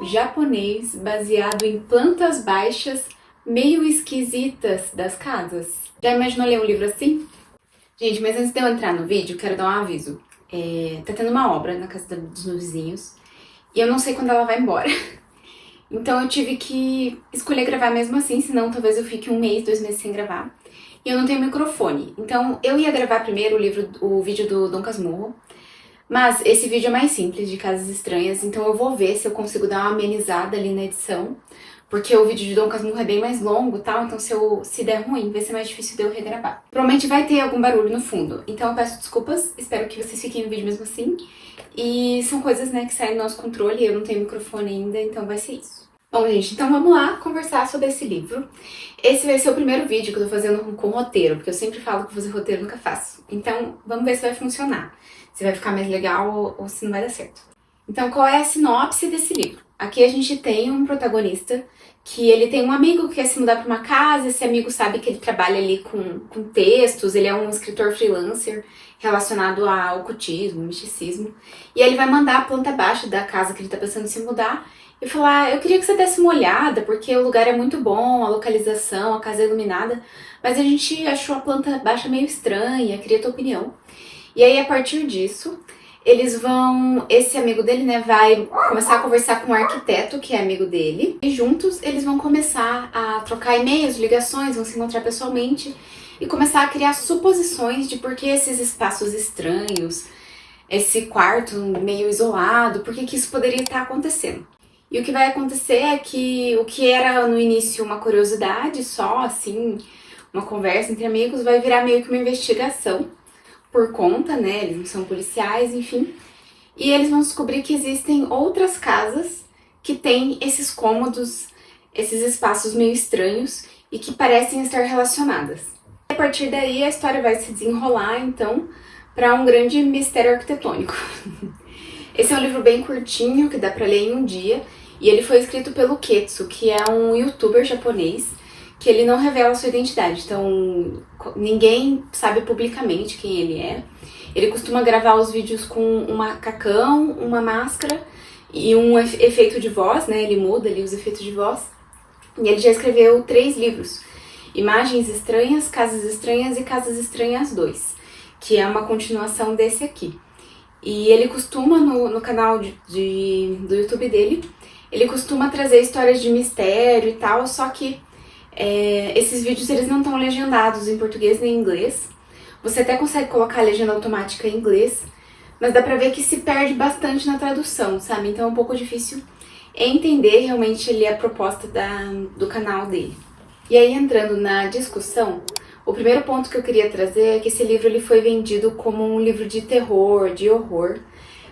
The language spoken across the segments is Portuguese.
japonês baseado em plantas baixas meio esquisitas das casas. Já imaginou ler um livro assim? Gente, mas antes de eu entrar no vídeo, quero dar um aviso. Tá tendo uma obra na casa dos meus vizinhos e eu não sei quando ela vai embora. Então eu tive que escolher gravar mesmo assim, senão talvez eu fique 1 mês, 2 meses sem gravar. E eu não tenho microfone. Então eu ia gravar primeiro o vídeo do Dom Casmurro, mas esse vídeo é mais simples, de casas estranhas, então eu vou ver se eu consigo dar uma amenizada ali na edição, porque o vídeo de Dom Casmurro é bem mais longo e tal, então se der ruim, vai ser mais difícil de eu regravar. Provavelmente vai ter algum barulho no fundo, então eu peço desculpas, espero que vocês fiquem no vídeo mesmo assim. E são coisas, né, que saem do nosso controle, eu não tenho microfone ainda, então vai ser isso. Bom, gente, então vamos lá conversar sobre esse livro. Esse vai ser o primeiro vídeo que eu tô fazendo com roteiro, porque eu sempre falo que fazer roteiro nunca faço. Então, vamos ver se vai funcionar. Se vai ficar mais legal ou se não vai dar certo. Então, qual é a sinopse desse livro? Aqui a gente tem um protagonista que ele tem um amigo que quer se mudar para uma casa, esse amigo sabe que ele trabalha ali com textos, ele é um escritor freelancer relacionado ao ocultismo, misticismo, e aí ele vai mandar a planta baixa da casa que ele tá pensando em se mudar e falar, eu queria que você desse uma olhada, porque o lugar é muito bom, a localização, a casa é iluminada, mas a gente achou a planta baixa meio estranha, queria a tua opinião. E aí, a partir disso, esse amigo dele, né, vai começar a conversar com um arquiteto, que é amigo dele, e juntos eles vão começar a trocar e-mails, ligações, vão se encontrar pessoalmente e começar a criar suposições de por que esses espaços estranhos, esse quarto meio isolado, por que isso poderia estar acontecendo. E o que vai acontecer é que o que era no início uma curiosidade só, assim, uma conversa entre amigos, vai virar meio que uma investigação por conta, né, eles não são policiais, enfim, e eles vão descobrir que existem outras casas que têm esses cômodos, esses espaços meio estranhos e que parecem estar relacionadas. A partir daí a história vai se desenrolar, então, para um grande mistério arquitetônico. Esse é um livro bem curtinho, que dá para ler em um dia, e ele foi escrito pelo Ketsu, que é um youtuber japonês, que ele não revela sua identidade, então ninguém sabe publicamente quem ele é. Ele costuma gravar os vídeos com um macacão, uma máscara e um efeito de voz, né? Ele muda ali os efeitos de voz. E ele já escreveu 3 livros, Imagens Estranhas, Casas Estranhas e Casas Estranhas 2, que é uma continuação desse aqui. E ele costuma, no canal do YouTube dele, ele costuma trazer histórias de mistério e tal, só que esses vídeos eles não estão legendados em português nem em inglês. Você até consegue colocar a legenda automática em inglês, mas dá pra ver que se perde bastante na tradução, sabe? Então é um pouco difícil entender realmente ali a proposta do canal dele. E aí, entrando na discussão, o primeiro ponto que eu queria trazer é que esse livro ele foi vendido como um livro de terror, de horror,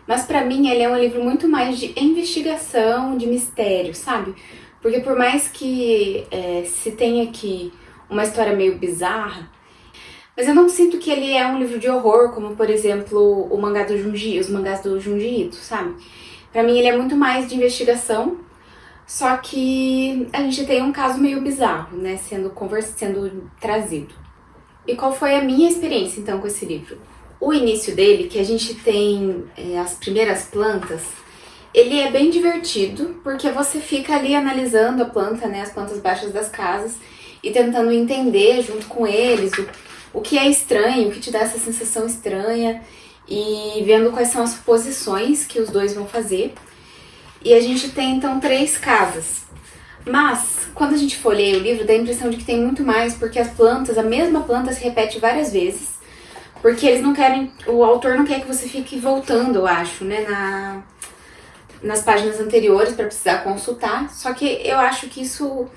mas pra mim ele é um livro muito mais de investigação, de mistério, sabe? Porque por mais que se tenha aqui uma história meio bizarra, mas eu não sinto que ele é um livro de horror, como por exemplo os mangás do Junji Ito, sabe? Pra mim ele é muito mais de investigação, só que a gente tem um caso meio bizarro, né, sendo trazido. E qual foi a minha experiência então com esse livro? O início dele, que a gente tem as primeiras plantas, ele é bem divertido, porque você fica ali analisando a planta, né, as plantas baixas das casas, e tentando entender junto com eles o que é estranho, o que te dá essa sensação estranha, e vendo quais são as suposições que os dois vão fazer. E a gente tem, então, 3 casas. Mas, quando a gente folheia o livro, dá a impressão de que tem muito mais, porque a mesma planta se repete várias vezes, porque eles não querem, o autor não quer que você fique voltando, eu acho, né, nas páginas anteriores para precisar consultar, só que eu acho que isso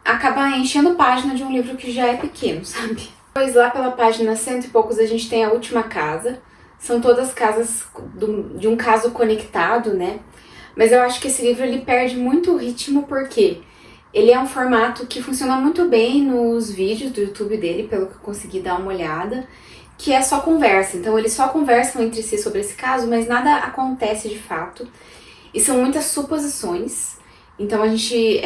acaba enchendo página de um livro que já é pequeno, sabe? Depois lá pela página 100 e poucos a gente tem a última casa, são todas casas de um caso conectado, né? Mas eu acho que esse livro ele perde muito o ritmo porque ele é um formato que funciona muito bem nos vídeos do YouTube dele, pelo que eu consegui dar uma olhada, que é só conversa, então eles só conversam entre si sobre esse caso, mas nada acontece de fato. E são muitas suposições, então a gente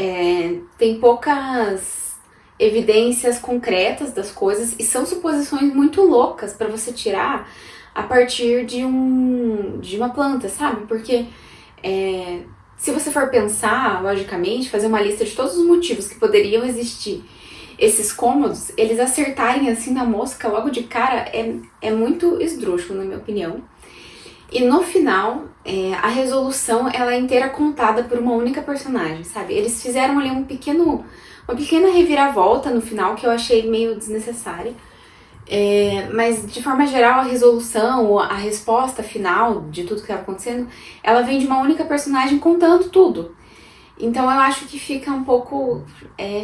tem poucas evidências concretas das coisas e são suposições muito loucas para você tirar a partir de uma planta, sabe? Porque Se você for pensar, logicamente, fazer uma lista de todos os motivos que poderiam existir esses cômodos, eles acertarem assim na mosca logo de cara é muito esdrúxulo, na minha opinião. E no final, a resolução ela é inteira contada por uma única personagem, sabe? Eles fizeram ali uma pequena reviravolta no final que eu achei meio desnecessária. Mas de forma geral a resolução, a resposta final de tudo que estava acontecendo, ela vem de uma única personagem contando tudo. Então eu acho que fica um pouco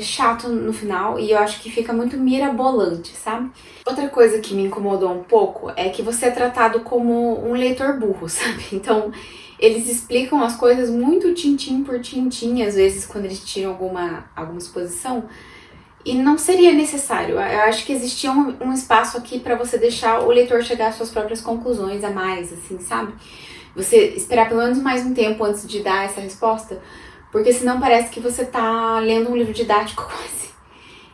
chato no final e eu acho que fica muito mirabolante, sabe? Outra coisa que me incomodou um pouco é que você é tratado como um leitor burro, sabe? Então eles explicam as coisas muito tintim por tintim, às vezes quando eles tiram alguma exposição, e não seria necessário. Eu acho que existia um espaço aqui pra você deixar o leitor chegar às suas próprias conclusões a mais, assim, sabe? Você esperar pelo menos mais um tempo antes de dar essa resposta, porque senão parece que você tá lendo um livro didático quase.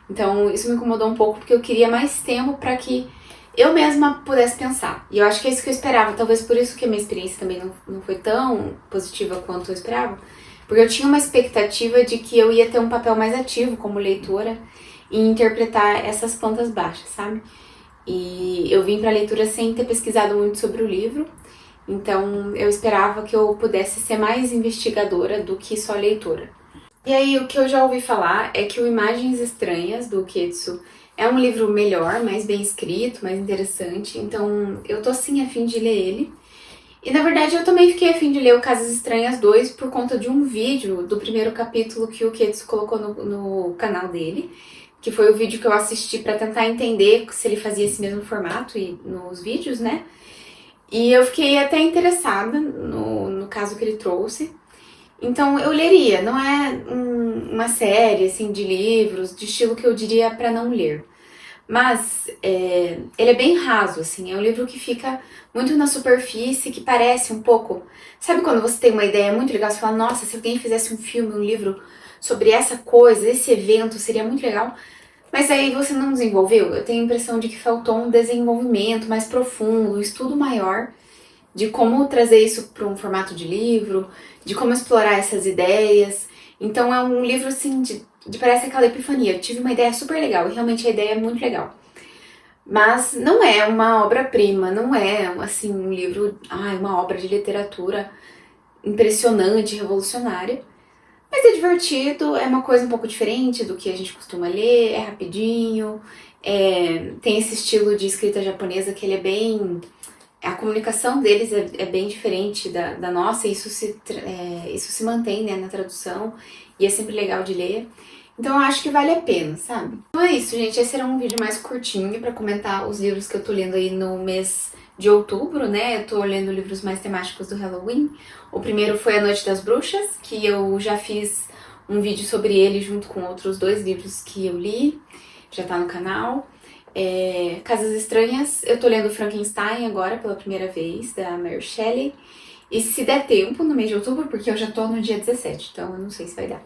Então isso me incomodou um pouco, porque eu queria mais tempo pra que eu mesma pudesse pensar. E eu acho que é isso que eu esperava, talvez por isso que a minha experiência também não foi tão positiva quanto eu esperava, porque eu tinha uma expectativa de que eu ia ter um papel mais ativo como leitora e interpretar essas plantas baixas, sabe? E eu vim pra leitura sem ter pesquisado muito sobre o livro, então eu esperava que eu pudesse ser mais investigadora do que só leitora. E aí o que eu já ouvi falar é que o Imagens Estranhas, do Ukietsu, é um livro melhor, mais bem escrito, mais interessante, então eu tô sim a fim de ler ele. E na verdade eu também fiquei a fim de ler o Casas Estranhas 2 por conta de um vídeo do primeiro capítulo que o Ukietsu colocou no canal dele, que foi o vídeo que eu assisti pra tentar entender se ele fazia esse mesmo formato nos vídeos, né? E eu fiquei até interessada no caso que ele trouxe. Então eu leria, não é uma série assim de livros, de estilo que eu diria pra não ler. Mas ele é bem raso, assim, é um livro que fica muito na superfície, que parece um pouco... Sabe quando você tem uma ideia muito legal, você fala, nossa, se alguém fizesse um filme, um livro sobre essa coisa, esse evento, seria muito legal. Mas aí você não desenvolveu? Eu tenho a impressão de que faltou um desenvolvimento mais profundo, um estudo maior de como trazer isso para um formato de livro, de como explorar essas ideias. Então é um livro assim de parece aquela epifania. Eu tive uma ideia super legal e realmente a ideia é muito legal. Mas não é uma obra-prima, não é assim um livro, uma obra de literatura impressionante, revolucionária. Mas é divertido, é uma coisa um pouco diferente do que a gente costuma ler, é rapidinho, tem esse estilo de escrita japonesa que ele é bem... A comunicação deles é bem diferente da nossa, e isso se mantém, né, na tradução, e é sempre legal de ler. Então eu acho que vale a pena, sabe? Então é isso, gente. Esse era um vídeo mais curtinho pra comentar os livros que eu tô lendo aí no mês de outubro, né? Eu tô lendo livros mais temáticos do Halloween. O primeiro foi A Noite das Bruxas, que eu já fiz um vídeo sobre ele junto com outros 2 livros que eu li. Já tá no canal. Casas Estranhas, eu tô lendo Frankenstein agora pela primeira vez, da Mary Shelley. E se der tempo, no mês de outubro, porque eu já tô no dia 17, então eu não sei se vai dar.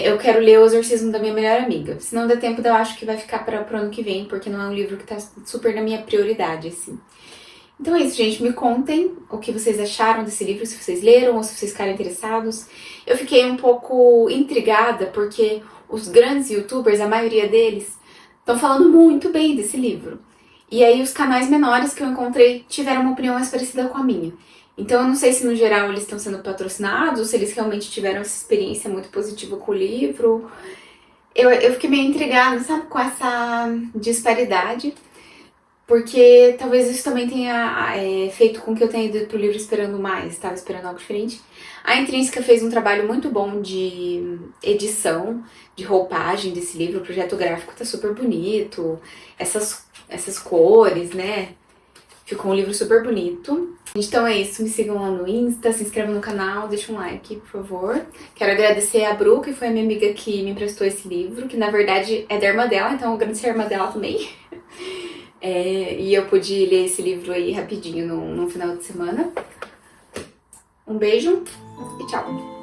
Eu quero ler O Exorcismo da Minha Melhor Amiga. Se não der tempo, eu acho que vai ficar pro ano que vem, porque não é um livro que tá super na minha prioridade, assim. Então é isso, gente. Me contem o que vocês acharam desse livro, se vocês leram ou se vocês ficaram interessados. Eu fiquei um pouco intrigada, porque os grandes youtubers, a maioria deles, estão falando muito bem desse livro. E aí os canais menores que eu encontrei tiveram uma opinião mais parecida com a minha. Então eu não sei se no geral eles estão sendo patrocinados, ou se eles realmente tiveram essa experiência muito positiva com o livro. Eu fiquei meio intrigada, sabe, com essa disparidade, porque talvez isso também tenha feito com que eu tenha ido pro livro esperando mais, estava esperando algo diferente. A Intrínseca fez um trabalho muito bom de edição, de roupagem desse livro, o projeto gráfico tá super bonito, essas cores, né? Ficou um livro super bonito. Então é isso, me sigam lá no Insta, se inscrevam no canal, deixa um like, por favor. Quero agradecer a Bru, que foi a minha amiga que me emprestou esse livro, que na verdade é da irmã dela, então eu agradecer a irmã dela também. E eu pude ler esse livro aí rapidinho num final de semana. Um beijo e tchau!